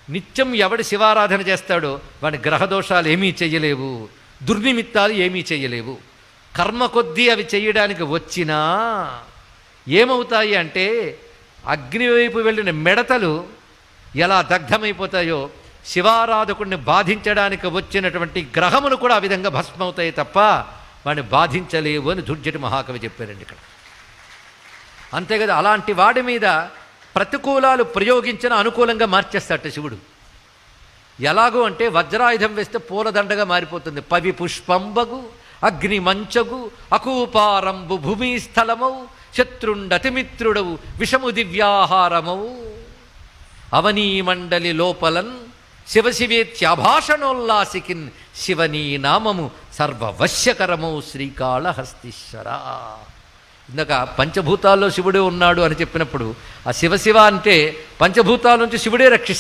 నిత్యం ఎవడి శివారాధన చేస్తాడో వాడి గ్రహదోషాలు ఏమీ చెయ్యలేవు, దుర్నిమిత్తాలు ఏమీ చెయ్యలేవు. కర్మ కొద్దీ అవి చెయ్యడానికి వచ్చినా ఏమవుతాయి అంటే అగ్ని వైపు వెళ్ళిన మిడతలు ఎలా దగ్ధమైపోతాయో శివారాధకుడిని బాధించడానికి వచ్చినటువంటి గ్రహములు కూడా ఆ విధంగా భస్మవుతాయి తప్ప వాడిని బాధించలేవు అని దుర్జటి మహాకవి చెప్పారండి ఇక్కడ. అంతే కదా, అలాంటి వాడి మీద ప్రతికూలాలు ప్రయోగించిన అనుకూలంగా మార్చేస్తాట శివుడు. ఎలాగూ అంటే వజ్రాయుధం వేస్తే పూలదండగా మారిపోతుంది. పవి పుష్పంబగు అగ్ని మంచగు అకూపారంబు భూమి స్థలమౌ శత్రుండతిమిత్రుడవు విషము దివ్యాహారమౌ అవనీ మండలి లోపలన్ శివశివేత్యాభాషణోల్లాసికిన్ శివనీ నామము సర్వవశ్యకరమౌ శ్రీకాళహస్తీశ్వర. ఇందాక పంచభూతాల్లో శివుడే ఉన్నాడు అని చెప్పినప్పుడు ఆ శివశివ అంటే పంచభూతాల నుంచి శివుడే రక్షిస్తాడు.